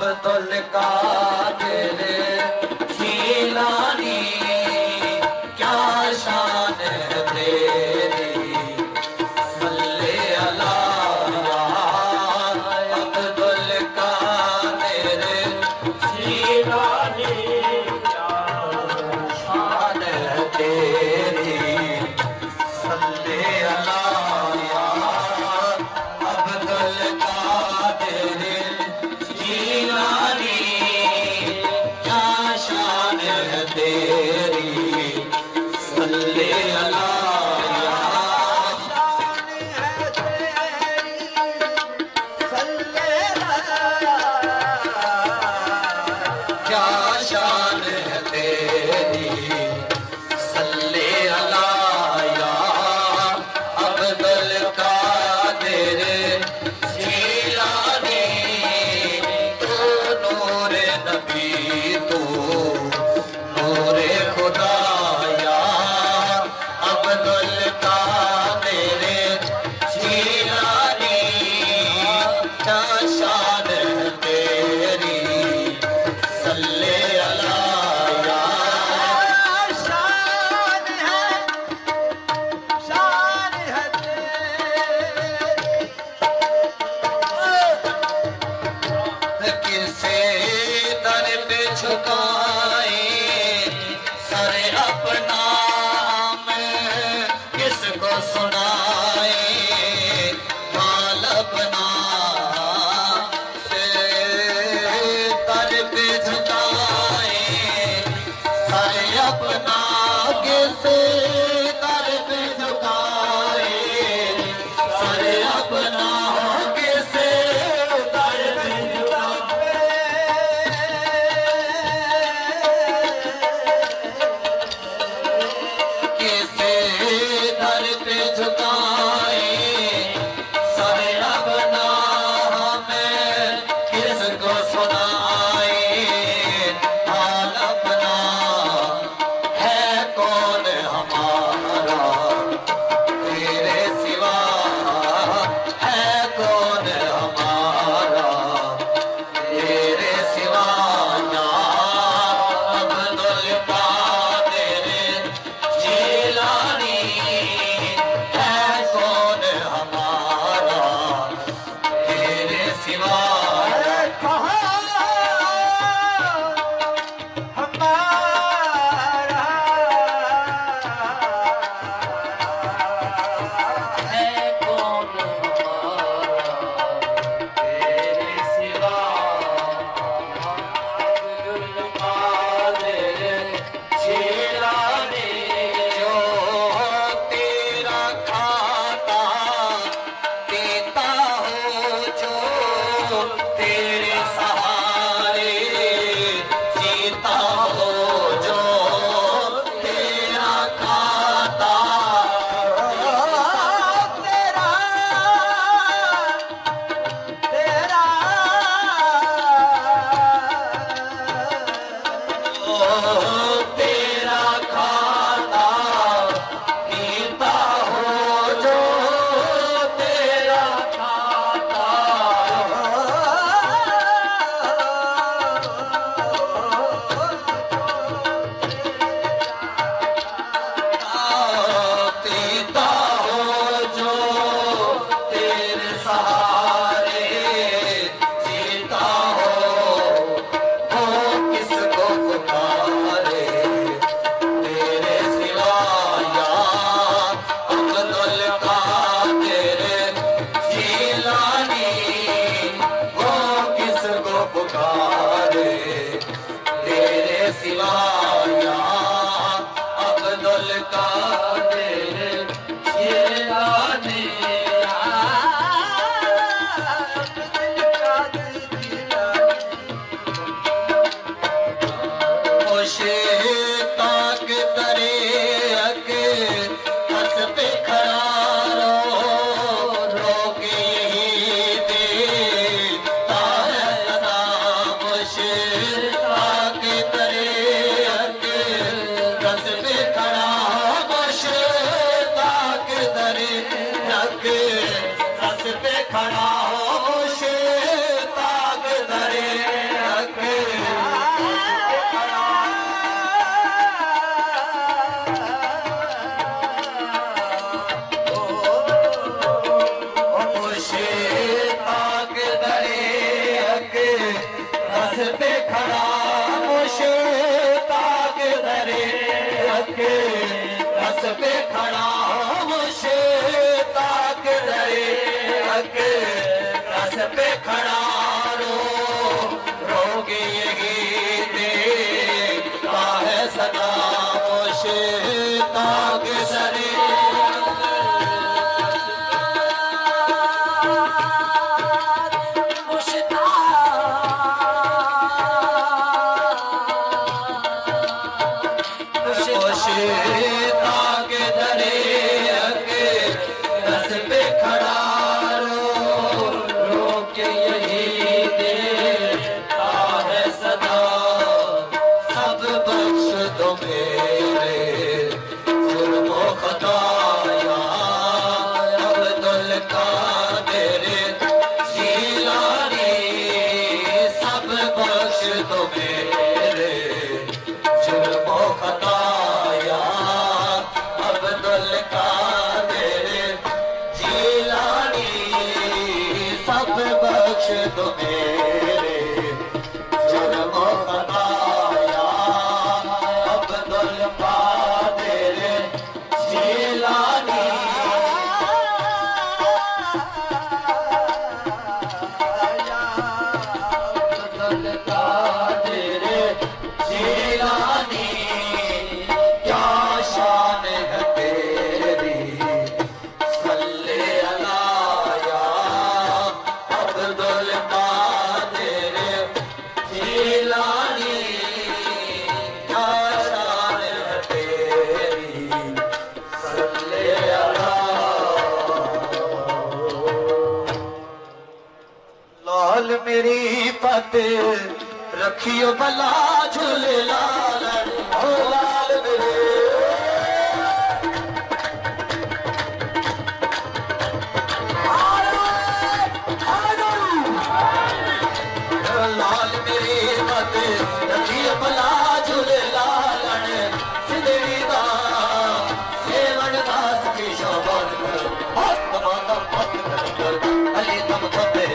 अब्दुल कादिर जीलानी क्या शान है तेरी, सल्ले अला अब्दुल कादिर जीलानी क्या शान है तेरी, सल्ले अला अब्दुल कादिर जीलानी क्या शान है तेरी, सल्ले अला क्या शान है तेरी, सल्ले अला अब्दुल कादिर जीलानी, तू नूर नबी तू नूर खुदा या अब्दुल कादिर जीलानी क्या शान है तेरी, सल्ले अला किसे दर पे झुकाए सर अपना, मैं किसको सुनाए हाल अपना, से दर पे झुकाए सर अपना, किसे दर पे झुकाए सर अपना, किसे दर पे किसे दर पे झुकाए सर अपना, हमें किसको सुनाए हाल अपना, है कौन हमारा तेरे सिवा, है कौन हमारा तेरे सिवा, या अब्दुल कादिर जीलानी, है कौन हमारा तेरे सिवा, है कौन हमारा तेरे सिवा, अब्दुल कादिर जीलानी, जो तेरा खाता पीता हो, जो तेरे सहारे जीता हो, जो तेरा खाता तेरा खाता पीता हो, जो तेरा खाता पीता हो, जो तेरे सहारे जीता हो किसको पुकारे तेरे सिवा, या अब्दुल कादिर जीलानी, वो किसको पुकारे तेरे सिवा, या अब्दुल कादिर जीलानी, ताक तरे अके हंस पे खड़ा रो के यही देता है सदा, ताक तरे रस पे खड़ा मुश्ताक दरे के रस पे खड़ा मुश्ताक दरे के रस पे खड़ा रोगे यही देखता है सदा मुश्ताक दरे तो मेरे जुर्म खताया अब्दुल कादिर जिलानी अब्दुल कादिर जिलानी क्या शान है तेरी सल्ले अला मेरी पत रखियो भला झूले लाल ओ लाल मेरे लाल मेरी पत रखियो भला झूले लाल सिंदड़ी दा सेवन दास की शोभन अली तम तबे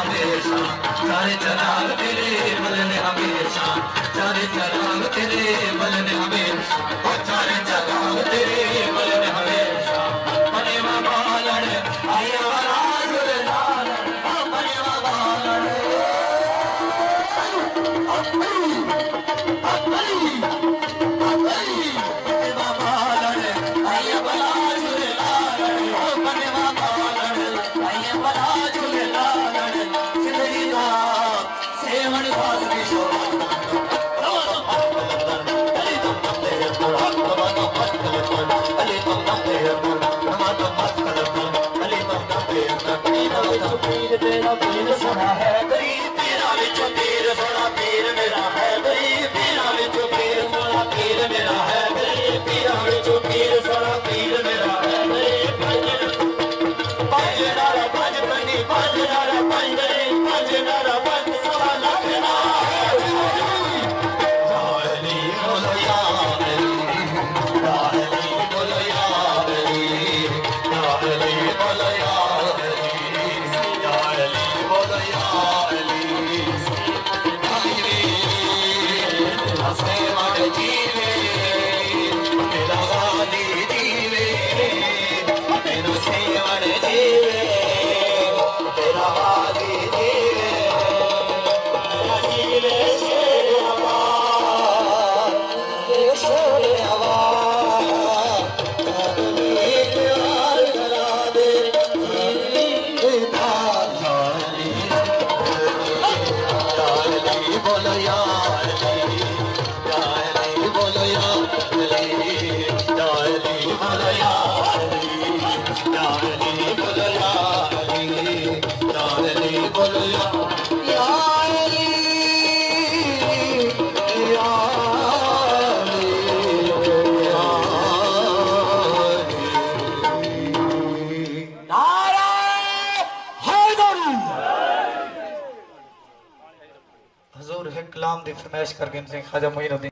सारे चराग तेरे बलने हमेशा, सारे चराग तेरे बलने हमेशा, सारे चराग तेरे बलने हमेशा। पनेवा बालन आया राजुल लाल, पनेवा बालन तेरा पीर सोना है गरीब पीरा विचों पीर सोना पीर मेरा है गरीब पीरा विचों पीर सोना पीर मेरा है गरीब पीरा विचों पीर सोना पीर मेरा है गरीब पंज नारा पंज पंडी पंज नारा पंज नारा पंज सोना लगना जाहली बोलो या अली जाहली बोलो या अली जाहली बोलो या हजूर है कलाम दी फरमाइश करके ख्वाजा मोइनुद्दीन